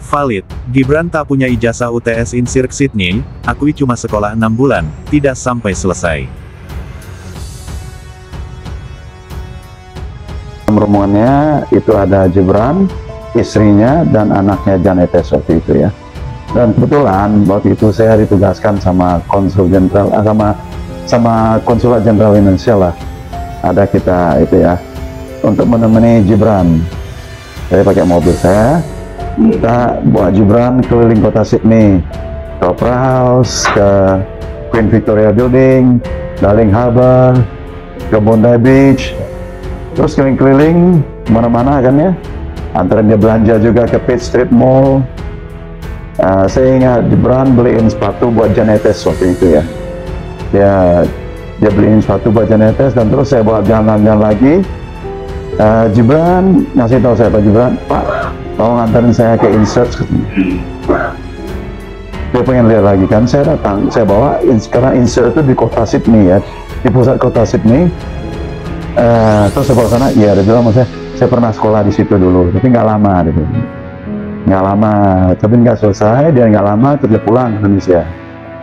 Valid, Gibran tak punya ijazah UTS Insirk Sydney, akui cuma sekolah 6 bulan, tidak sampai selesai. Rombongannya itu ada Gibran, istrinya, dan anaknya Janetes waktu itu ya. Dan kebetulan waktu itu saya ditugaskan sama konsul jenderal, sama konsulat jenderal Indonesia lah. Ada kita itu ya, untuk menemani Gibran. Saya pakai mobil saya, kita bawa Gibran keliling kota Sydney, ke Opera House, ke Queen Victoria Building, Darling Harbour, ke Bondi Beach, terus keliling-keliling mana-mana kan ya. Antara dia belanja juga ke Pitt Street Mall. Saya ingat Gibran beliin sepatu buat Janetes waktu itu ya. Dia beliin sepatu buat Janetes, dan terus saya bawa jalan-jalan lagi. Gibran ngasih tahu saya, Pak Gibran, Pak, tolong antarin saya ke Insert. Dia pengen lihat lagi kan, saya datang, saya bawa, karena Insert itu di kota Sydney ya, di pusat kota Sydney. Terus saya bawa sana, ya dia bilang sama saya pernah sekolah di situ dulu, tapi nggak lama gitu. Nggak lama, tapi nggak selesai, dia nggak lama, terus dia pulang ke Indonesia.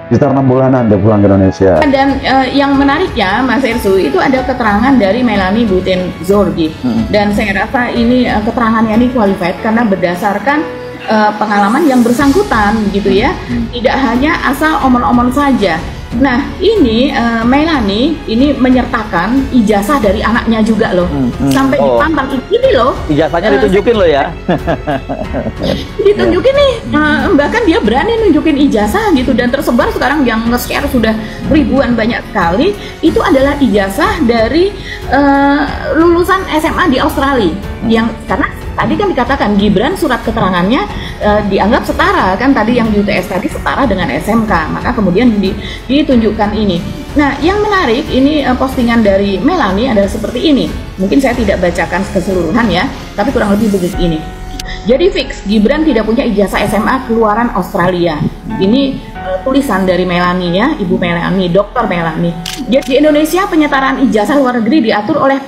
Sekitar 6 bulanan dia pulang ke Indonesia. Dan yang menariknya, Mas Ersu, itu ada keterangan dari Melanie Buitenzorgi. Dan saya rasa ini keterangannya ini qualified karena berdasarkan pengalaman yang bersangkutan gitu ya. Tidak hanya asal omong-omong saja. Nah, ini Melanie ini menyertakan ijazah dari anaknya juga loh. Sampai ditampang ini loh. Ijazahnya ditunjukin loh ya. Ditunjukin nih, bahkan dia berani nunjukin ijazah gitu, dan tersebar sekarang yang nge-share sudah ribuan banyak sekali. Itu adalah ijazah dari lulusan SMA di Australia. Yang karena tadi kan dikatakan Gibran surat keterangannya dianggap setara kan, tadi yang di UTS tadi setara dengan SMK, maka kemudian ditunjukkan ini. Nah, yang menarik ini postingan dari Melanie adalah seperti ini. Mungkin saya tidak bacakan keseluruhan ya, tapi kurang lebih begitu ini. Jadi fix, Gibran tidak punya ijazah SMA keluaran Australia. Ini tulisan dari Melanie ya, Ibu Melanie, Dr. Melanie. Di Indonesia penyetaraan ijazah luar negeri diatur oleh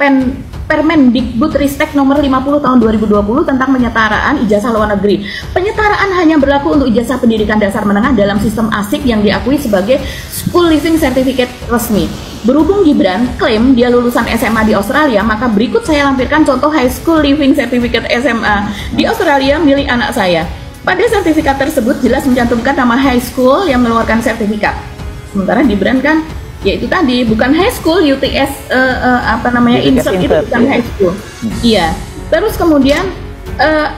Permendikbudristek nomor 50 tahun 2020 tentang penyetaraan ijazah luar negeri. Penyetaraan hanya berlaku untuk ijazah pendidikan dasar menengah dalam sistem ASIC yang diakui sebagai School Leaving Certificate resmi. Berhubung Gibran klaim dia lulusan SMA di Australia, maka berikut saya lampirkan contoh High School Leaving Certificate SMA di Australia milik anak saya. Pada sertifikat tersebut jelas mencantumkan nama high school yang mengeluarkan sertifikat. Sementara Gibran kan yaitu tadi bukan high school, UTS Insert itu bukan high school. Iya. Terus kemudian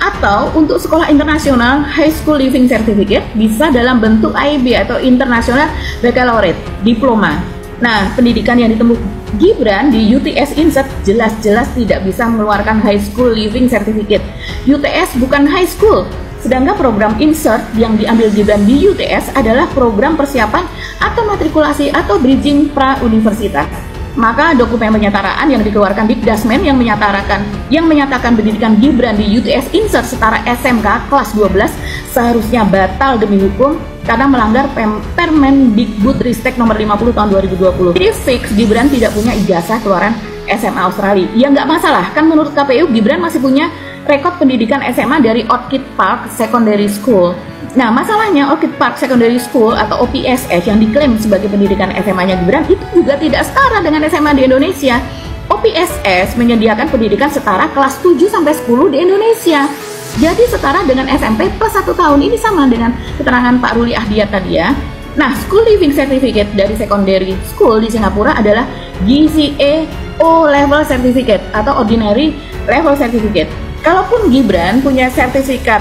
atau untuk sekolah internasional High School Leaving Certificate bisa dalam bentuk IB atau International Baccalaureate Diploma. Nah, pendidikan yang ditempuh Gibran di UTS Insert jelas-jelas tidak bisa mengeluarkan High School Leaving Certificate. UTS bukan high school. Sedangkan program Insert yang diambil Gibran di UTS adalah program persiapan atau matrikulasi atau bridging pra-universitas. Maka dokumen penyetaraan yang dikeluarkan Dikdasmen yang menyatakan pendidikan Gibran di UTS Insert setara SMK kelas 12 seharusnya batal demi hukum karena melanggar Permendikbudristek nomor 50 tahun 2020. Jadi fix Gibran tidak punya ijazah keluaran SMA Australia. Ya nggak masalah, kan menurut KPU Gibran masih punya rekod pendidikan SMA dari Orchid Park Secondary School. Nah, masalahnya Orchid Park Secondary School atau OPSS yang diklaim sebagai pendidikan SMA-nya Gibran itu juga tidak setara dengan SMA di Indonesia. OPSS menyediakan pendidikan setara kelas 7 sampai 10 di Indonesia. Jadi setara dengan SMP plus 1 tahun. Ini sama dengan keterangan Pak Ruli Ahdiat tadi ya. Nah, School Leaving Certificate dari Secondary School di Singapura adalah GCE O-Level Certificate atau Ordinary Level Certificate. Kalaupun Gibran punya sertifikat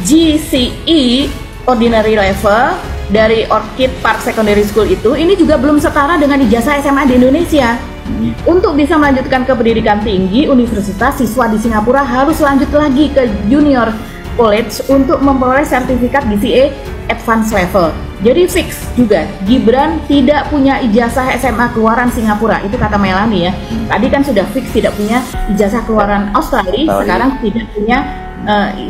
GCE Ordinary Level dari Orchid Park Secondary School itu, ini juga belum setara dengan ijazah SMA di Indonesia. Untuk bisa melanjutkan ke pendidikan tinggi universitas, siswa di Singapura harus lanjut lagi ke Junior College untuk memperoleh sertifikat GCE Advanced Level. Jadi fix juga Gibran tidak punya ijazah SMA keluaran Singapura, itu kata Melanie ya. Tadi kan sudah fix tidak punya ijazah keluaran Australia, sekarang tidak punya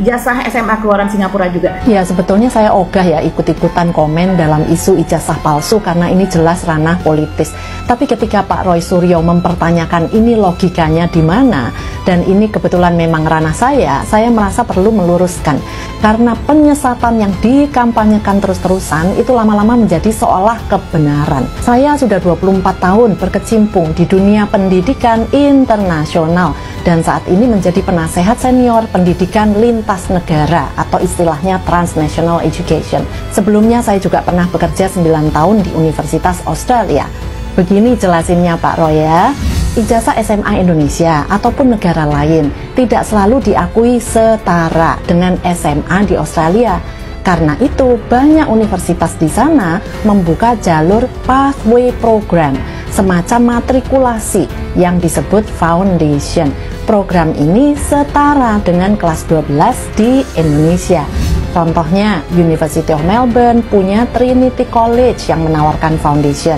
ijazah SMA keluaran Singapura juga? Ya, sebetulnya saya ogah ya ikut-ikutan komen dalam isu ijazah palsu karena ini jelas ranah politis. Tapi ketika Pak Roy Suryo mempertanyakan ini logikanya di mana, dan ini kebetulan memang ranah saya merasa perlu meluruskan. Karena penyesatan yang dikampanyekan terus-terusan itu lama-lama menjadi seolah kebenaran. Saya sudah 24 tahun berkecimpung di dunia pendidikan internasional dan saat ini menjadi penasehat senior pendidikan lintas negara atau istilahnya transnational education. Sebelumnya saya juga pernah bekerja 9 tahun di Universitas Australia. Begini jelasinnya Pak Roy ya. Ijazah SMA Indonesia ataupun negara lain tidak selalu diakui setara dengan SMA di Australia. Karena itu, banyak universitas di sana membuka jalur pathway program, semacam matrikulasi yang disebut foundation. Program ini setara dengan kelas 12 di Indonesia. Contohnya, University of Melbourne punya Trinity College yang menawarkan foundation.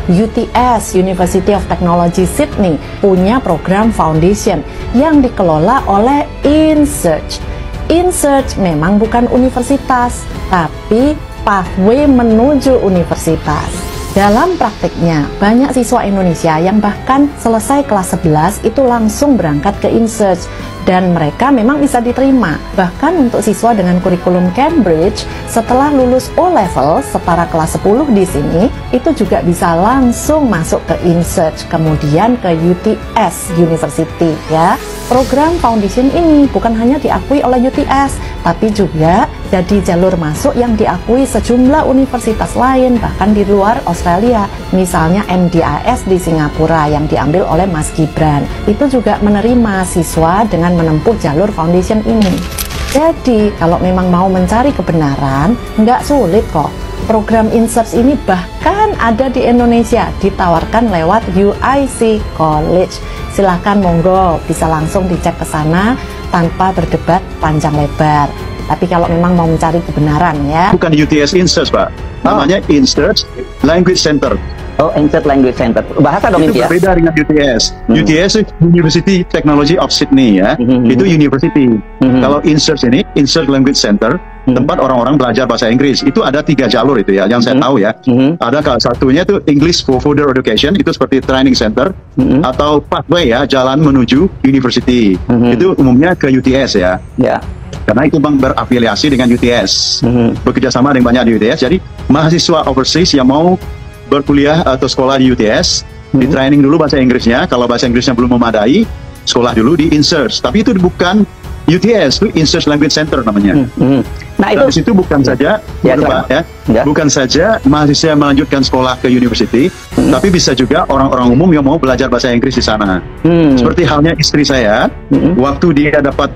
UTS, University of Technology Sydney, punya program foundation yang dikelola oleh InSearch. InSearch memang bukan universitas, tapi pathway menuju universitas. Dalam praktiknya, banyak siswa Indonesia yang bahkan selesai kelas 11 itu langsung berangkat ke InSearch dan mereka memang bisa diterima. Bahkan untuk siswa dengan kurikulum Cambridge, setelah lulus O-level setara kelas 10 di sini, itu juga bisa langsung masuk ke InSearch, kemudian ke UTS University ya. Program foundation ini bukan hanya diakui oleh UTS, tapi juga jadi jalur masuk yang diakui sejumlah universitas lain bahkan di luar Australia. Misalnya MDIS di Singapura yang diambil oleh Mas Gibran, itu juga menerima siswa dengan menempuh jalur foundation ini. Jadi kalau memang mau mencari kebenaran, nggak sulit kok. Program InSearch ini bahkan ada di Indonesia, ditawarkan lewat UIC College. Silahkan monggo, bisa langsung dicek ke sana tanpa berdebat panjang lebar. Tapi kalau memang mau mencari kebenaran ya. Bukan UTS InSearch, Pak. Namanya InSearch Language Center. Oh, InSearch Language Center. Bahasa dong itu ya? berbeda dengan UTS. UTS itu University Technology of Sydney ya. Itu university. Kalau InSearch ini, InSearch Language Center, tempat orang-orang belajar bahasa Inggris. Itu ada 3 jalur itu ya, yang saya tahu ya. Ada salah satunya itu English for Further Education, itu seperti training center, atau pathway ya, jalan menuju university. Itu umumnya ke UTS ya. Ya. Karena itu Bang berafiliasi dengan UTS, bekerja sama dengan banyak di UTS. Jadi mahasiswa overseas yang mau berkuliah atau sekolah di UTS, di training dulu bahasa Inggrisnya. Kalau bahasa Inggrisnya belum memadai, sekolah dulu di InSearch. Tapi itu bukan UTS, itu InSearch Language Center namanya. Nah itu di situ bukan saja bukan saja mahasiswa melanjutkan sekolah ke university, tapi bisa juga orang-orang umum yang mau belajar bahasa Inggris di sana. Seperti halnya istri saya, waktu dia dapat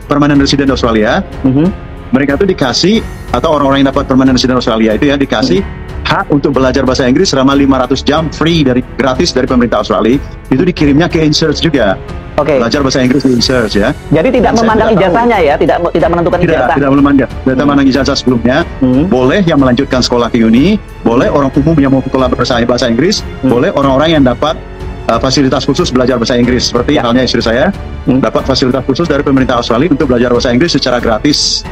permanent resident Australia, mereka tuh dikasih, atau orang-orang yang dapat permanent resident Australia itu ya dikasih hak untuk belajar bahasa Inggris selama 500 jam gratis dari pemerintah Australia. Itu dikirimnya ke InSearch juga. Belajar bahasa Inggris di InSearch ya. Jadi tidak memandang ijazahnya ya, tidak menentukan ijazah. Tidak memandang ijazah sebelumnya. Boleh yang melanjutkan sekolah ke uni, boleh orang umum yang mau sekolah bahasa Inggris, boleh orang-orang yang dapat fasilitas khusus belajar bahasa Inggris. Seperti halnya istri saya dapat fasilitas khusus dari pemerintah Australia untuk belajar bahasa Inggris secara gratis.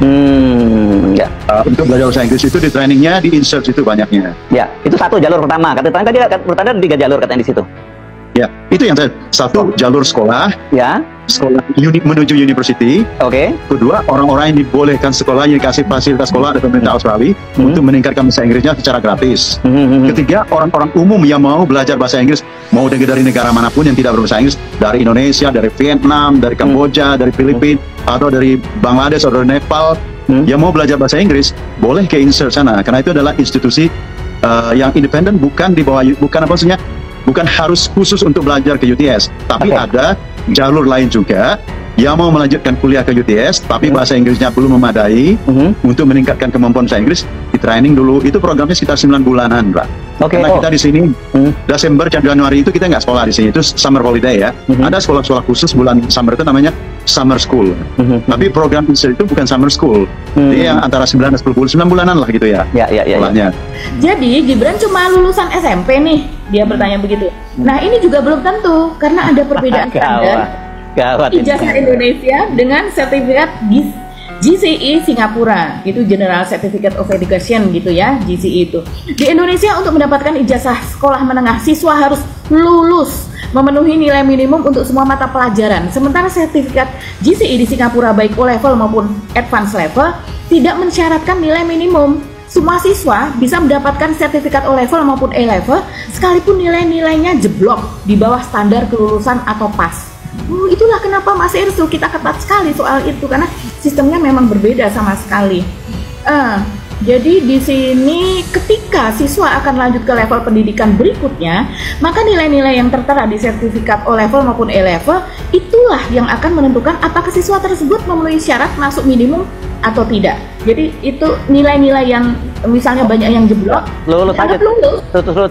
Untuk belajar bahasa Inggris itu di trainingnya di InSearch itu banyaknya. Ya, itu satu jalur pertama. Katanya tadi ada 3 jalur katanya di situ. Ya, itu yang satu jalur sekolah. Ya. Sekolah menuju university. Kedua, orang-orang yang dibolehkan sekolah yang dikasih fasilitas sekolah dari pemerintah Australia untuk meningkatkan bahasa Inggrisnya secara gratis. Ketiga, orang-orang umum yang mau belajar bahasa Inggris, mau dari negara manapun yang tidak berbahasa Inggris, dari Indonesia, dari Vietnam, dari Kamboja, dari Filipina, atau dari Bangladesh atau dari Nepal, yang mau belajar bahasa Inggris, boleh ke InSearch sana, karena itu adalah institusi yang independen, bukan di bawah, bukan harus khusus untuk belajar ke UTS, tapi ada jalur lain juga yang mau melanjutkan kuliah ke UTS, tapi bahasa Inggrisnya belum memadai untuk meningkatkan kemampuan bahasa Inggris, di training dulu. Itu programnya sekitar 9 bulanan, Pak. Karena kita di sini Desember, Januari itu kita nggak sekolah di sini, itu summer holiday ya. Ada sekolah-sekolah khusus bulan summer itu namanya summer school. Tapi program InSearch itu bukan summer school. Dia antara 9 dan 10 bulan, 9 bulanan lah gitu ya. Sekolahnya. Jadi Gibran cuma lulusan SMP nih, dia bertanya begitu. Nah ini juga belum tentu, karena ada perbedaan standar. Gawat ini. ijazah Indonesia dengan sertifikat GCE Singapura, itu General Certificate of Education gitu ya, GCE itu. Di Indonesia untuk mendapatkan ijazah sekolah menengah, siswa harus lulus memenuhi nilai minimum untuk semua mata pelajaran. Sementara sertifikat GCE di Singapura baik O-level maupun advanced level tidak mensyaratkan nilai minimum. Semua siswa bisa mendapatkan sertifikat O-level maupun A-level sekalipun nilai-nilainya jeblok di bawah standar kelulusan atau PAS. Itulah kenapa Mas Irsul kita ketat sekali soal itu, karena sistemnya memang berbeda sama sekali. Jadi di sini ketika siswa akan lanjut ke level pendidikan berikutnya, maka nilai-nilai yang tertera di sertifikat O-level maupun A-level itulah yang akan menentukan apakah siswa tersebut memenuhi syarat masuk minimum atau tidak. Jadi itu nilai-nilai yang misalnya banyak yang jeblok, lulus aja, lulus,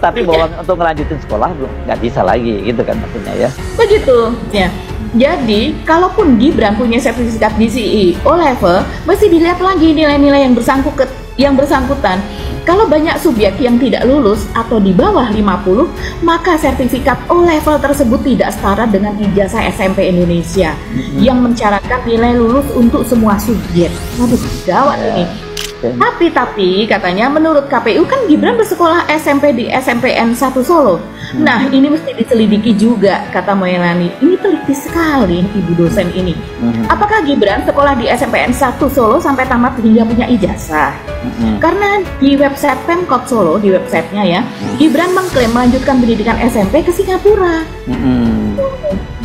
tapi bahwa untuk melanjutin sekolah nggak bisa lagi, gitu kan maksudnya ya. Begitu ya. Jadi kalaupun Gibran punya sertifikat GCE O-level, mesti dilihat lagi nilai-nilai yang bersangkutan. Kalau banyak subjek yang tidak lulus atau di bawah 50, maka sertifikat O-level tersebut tidak setara dengan ijazah SMP Indonesia yang mensyaratkan nilai lulus untuk semua subjek. Waduh, gawat ini. Tapi katanya menurut KPU kan Gibran bersekolah SMP di SMPN 1 Solo. Nah, ini mesti diselidiki juga, kata Melani. Ini teliti sekali ibu dosen ini. Apakah Gibran sekolah di SMPN 1 Solo sampai tamat hingga punya ijazah? Karena di website Pemkot Solo, di websitenya ya, Gibran mengklaim melanjutkan pendidikan SMP ke Singapura.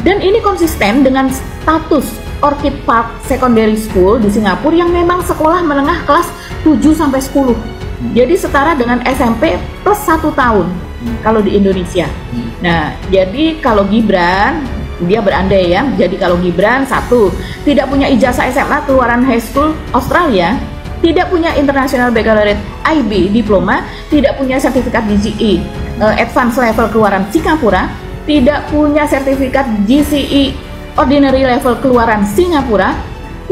Dan ini konsisten dengan status Orchid Park Secondary School di Singapura yang memang sekolah menengah kelas 7-10. Jadi setara dengan SMP plus 1 tahun kalau di Indonesia. Nah, jadi kalau Gibran, dia berandai ya, jadi kalau Gibran satu, tidak punya ijazah SMA keluaran high school Australia, tidak punya International Baccalaureate IB diploma, tidak punya sertifikat GCE Advanced Level keluaran Singapura, tidak punya sertifikat GCE Ordinary Level keluaran Singapura,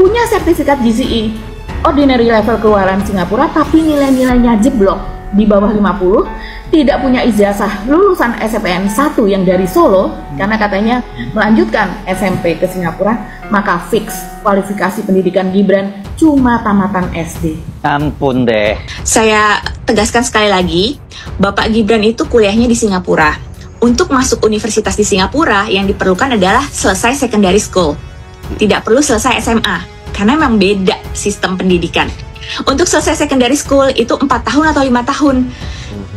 punya sertifikat GCE Ordinary Level keluaran Singapura tapi nilai-nilainya jeblok di bawah 50, tidak punya ijazah lulusan SMPN 1 yang dari Solo karena katanya melanjutkan SMP ke Singapura, maka fix kualifikasi pendidikan Gibran cuma tamatan SD. Ampun deh. Saya tegaskan sekali lagi, Bapak Gibran itu kuliahnya di Singapura. Untuk masuk universitas di Singapura, yang diperlukan adalah selesai secondary school. Tidak perlu selesai SMA, karena memang beda sistem pendidikan. Untuk selesai secondary school itu 4 tahun atau 5 tahun.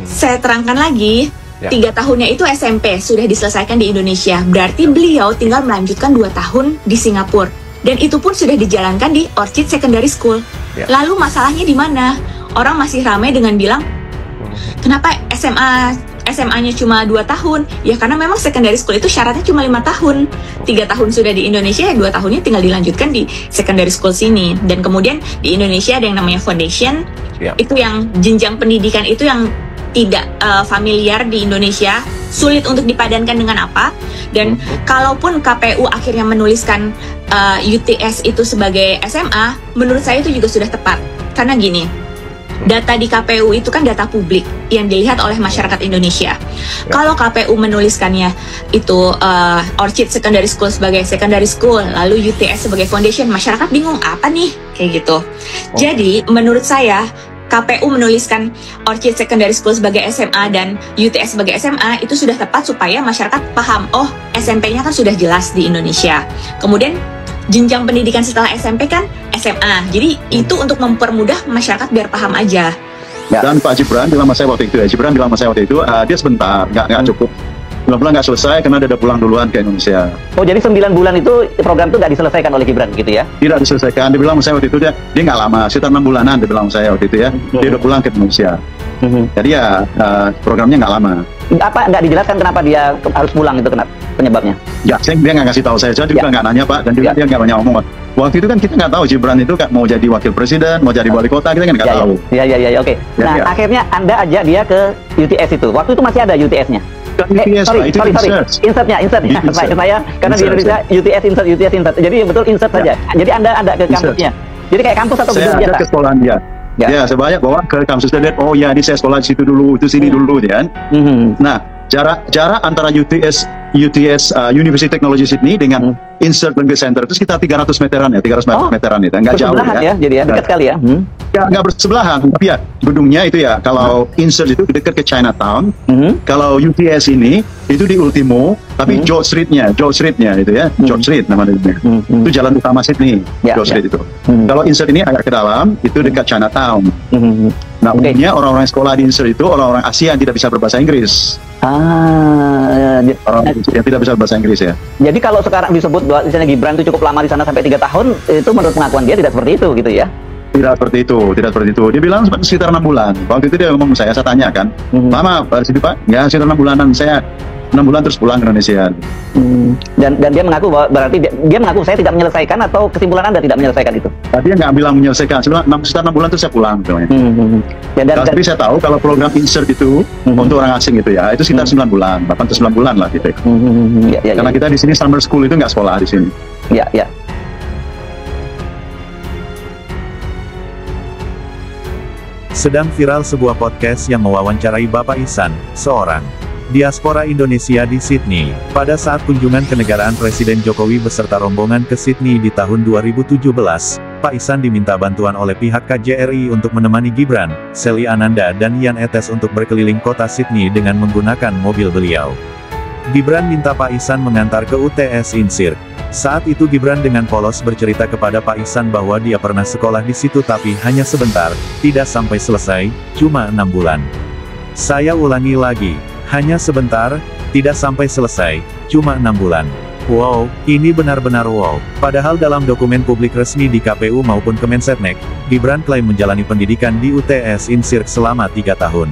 Saya terangkan lagi, 3 tahunnya itu SMP, sudah diselesaikan di Indonesia. Berarti beliau tinggal melanjutkan 2 tahun di Singapura. Dan itu pun sudah dijalankan di Orchid Secondary School. Lalu masalahnya di mana? Orang masih ramai dengan bilang, kenapa SMA-nya cuma 2 tahun? Ya karena memang secondary school itu syaratnya cuma 5 tahun. 3 tahun sudah di Indonesia, 2 tahunnya tinggal dilanjutkan di secondary school sini. Dan kemudian di Indonesia ada yang namanya foundation. Itu yang jenjang pendidikan itu yang tidak familiar di Indonesia, sulit untuk dipadankan dengan apa. Dan kalaupun KPU akhirnya menuliskan UTS itu sebagai SMA, menurut saya itu juga sudah tepat. Karena gini, data di KPU itu kan data publik yang dilihat oleh masyarakat Indonesia. Kalau KPU menuliskannya itu Orchid Secondary School sebagai secondary school, lalu UTS sebagai foundation, masyarakat bingung apa nih kayak gitu. Jadi menurut saya KPU menuliskan Orchid Secondary School sebagai SMA dan UTS sebagai SMA itu sudah tepat supaya masyarakat paham, oh SMP-nya kan sudah jelas di Indonesia. Kemudian jenjang pendidikan setelah SMP kan SMA. Jadi itu untuk mempermudah masyarakat biar paham aja. Dan Pak Gibran bilang sama saya waktu itu, dia sebentar, nggak cukup. 9 bulan nggak selesai karena dia udah pulang duluan ke Indonesia. Oh jadi 9 bulan itu program itu nggak diselesaikan oleh Gibran gitu ya? Tidak diselesaikan. Dia bilang sama saya waktu itu, dia nggak lama, sekitar 6 bulanan dia bilang sama saya waktu itu ya. Dia udah pulang ke Indonesia. Jadi ya programnya nggak lama. Apa nggak dijelaskan kenapa dia harus pulang itu, kenapa penyebabnya? Ya, dia nggak ngasih tahu saya juga nggak nanya Pak, dan juga dia nggak banyak ngomong. Waktu itu kan kita nggak tahu Gibran itu mau jadi wakil presiden, mau jadi wali kota, kita kan nggak tahu. Iya, oke. Nah, akhirnya Anda ajak dia ke UTS itu. Waktu itu masih ada UTS-nya. Sorry. Insertnya. Saya karena di Indonesia UTS insert. Jadi betul insert saja. Jadi Anda ada ke kampusnya. Jadi kayak kampus atau gedung biasa? Saya ada ke sekolahan dia. Ya, saya banyak bawa ke kampus dan lihat, oh ya ini saya sekolah di situ dulu, itu sini dulu, ya kan. Nah, jarak antara UTS UTS University Technology Sydney dengan Insert Language Center itu sekitar 300 meteran ya, 300 meteran itu, nggak jauh ya. Jadi ya dekat sekali ya. Nggak bersebelahan, tapi ya gedungnya itu ya, kalau Insert itu dekat ke Chinatown, kalau UTS ini itu di Ultimo, tapi George Street-nya itu ya, George Street namanya itu jalan utama Sydney, George Street itu. Kalau Insert ini agak ke dalam, itu dekat Chinatown. Nah, umumnya orang-orang sekolah di Insert itu orang-orang Asia yang tidak bisa berbahasa Inggris. Orang yang tidak bisa berbahasa Inggris ya. Jadi kalau sekarang disebut bahwa misalnya Gibran itu cukup lama di sana sampai 3 tahun, itu menurut pengakuan dia tidak seperti itu gitu ya? Tidak seperti itu. Dia bilang sekitar 6 bulan. Waktu itu dia ngomong saya tanya kan, lama Pak di situ Pak? Ya sekitar 6 bulanan. Saya 6 bulan terus pulang ke Indonesia. Dan dia mengaku bahwa berarti dia mengaku saya tidak menyelesaikan, atau kesimpulan Anda tidak menyelesaikan itu? Dia nggak bilang menyelesaikan, sekitar 6 bulan terus saya pulang. Tapi saya tahu kalau program Insert itu untuk orang asing itu ya, itu sekitar 9 bulan, 8 atau 9 bulan lah gitu. Karena kita di sini summer school itu nggak sekolah di sini. Ya. Sedang viral sebuah podcast yang mewawancarai Bapak Ihsan, seorang diaspora Indonesia di Sydney, pada saat kunjungan kenegaraan Presiden Jokowi beserta rombongan ke Sydney di tahun 2017, Pak Ihsan diminta bantuan oleh pihak KJRI untuk menemani Gibran, Sely Ananda dan Jan Etes untuk berkeliling kota Sydney dengan menggunakan mobil beliau. Gibran minta Pak Ihsan mengantar ke UTS Insirk. Saat itu Gibran dengan polos bercerita kepada Pak Ihsan bahwa dia pernah sekolah di situ tapi hanya sebentar, tidak sampai selesai, cuma 6 bulan. Saya ulangi lagi, hanya sebentar, tidak sampai selesai, cuma 6 bulan. Wow, ini benar-benar wow. Padahal dalam dokumen publik resmi di KPU maupun Kemensetnek, Gibran klaim menjalani pendidikan di UTS Insirk selama 3 tahun.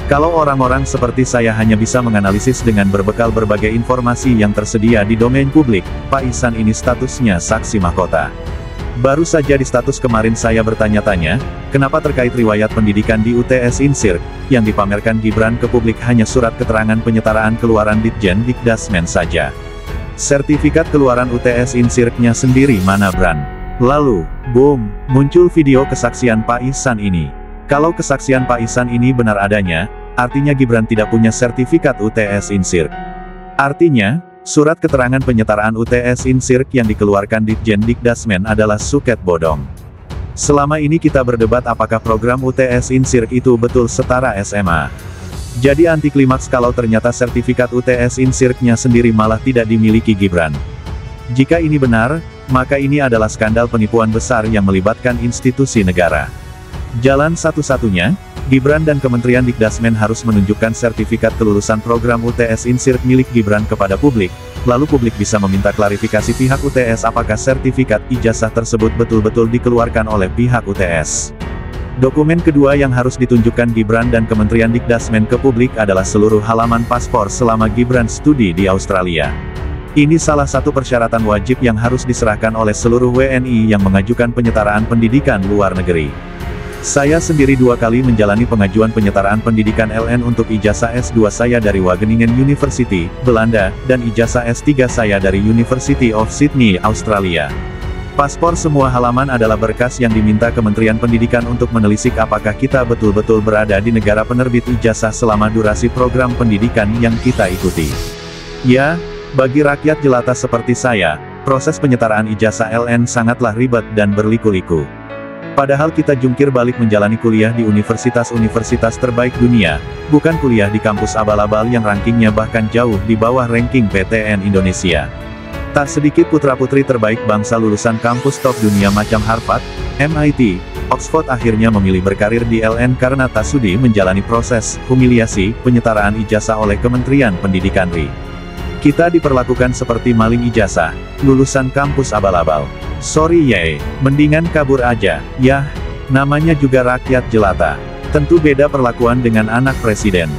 Kalau orang-orang seperti saya hanya bisa menganalisis dengan berbekal berbagai informasi yang tersedia di domain publik, Pak Ihsan ini statusnya saksi mahkota. Baru saja di status kemarin saya bertanya-tanya, kenapa terkait riwayat pendidikan di UTS Insirk, yang dipamerkan Gibran ke publik hanya surat keterangan penyetaraan keluaran Ditjen Dikdasmen saja. Sertifikat keluaran UTS Insirknya sendiri mana Bran? Lalu, boom, muncul video kesaksian Pak Ihsan ini. Kalau kesaksian Pak Ihsan ini benar adanya, artinya Gibran tidak punya sertifikat UTS Insirk. Artinya, surat keterangan penyetaraan UTS Insirk yang dikeluarkan Ditjen Dikdasmen adalah suket bodong. Selama ini kita berdebat apakah program UTS Insirk itu betul setara SMA. Jadi anti klimaks kalau ternyata sertifikat UTS Insirknya sendiri malah tidak dimiliki Gibran. Jika ini benar, maka ini adalah skandal penipuan besar yang melibatkan institusi negara. Jalan satu-satunya, Gibran dan Kementerian Dikdasmen harus menunjukkan sertifikat kelulusan program UTS Insirk milik Gibran kepada publik, lalu publik bisa meminta klarifikasi pihak UTS apakah sertifikat ijazah tersebut betul-betul dikeluarkan oleh pihak UTS. Dokumen kedua yang harus ditunjukkan Gibran dan Kementerian Dikdasmen ke publik adalah seluruh halaman paspor selama Gibran studi di Australia. Ini salah satu persyaratan wajib yang harus diserahkan oleh seluruh WNI yang mengajukan penyetaraan pendidikan luar negeri. Saya sendiri 2 kali menjalani pengajuan penyetaraan pendidikan LN untuk ijazah S2 saya dari Wageningen University, Belanda, dan ijazah S3 saya dari University of Sydney, Australia. Paspor semua halaman adalah berkas yang diminta Kementerian Pendidikan untuk menelisik apakah kita betul-betul berada di negara penerbit ijazah selama durasi program pendidikan yang kita ikuti. Ya, bagi rakyat jelata seperti saya, proses penyetaraan ijazah LN sangatlah ribet dan berliku-liku. Padahal kita jungkir balik menjalani kuliah di universitas-universitas terbaik dunia, bukan kuliah di kampus abal-abal yang rankingnya bahkan jauh di bawah ranking PTN Indonesia. Tak sedikit putra-putri terbaik bangsa lulusan kampus top dunia macam Harvard, MIT, Oxford akhirnya memilih berkarir di LN karena tak sudi menjalani proses humiliasi penyetaraan ijazah oleh Kementerian Pendidikan RI. Kita diperlakukan seperti maling ijazah, lulusan kampus abal-abal. Sorry ye, mendingan kabur aja. Yah, namanya juga rakyat jelata. Tentu beda perlakuan dengan anak presiden.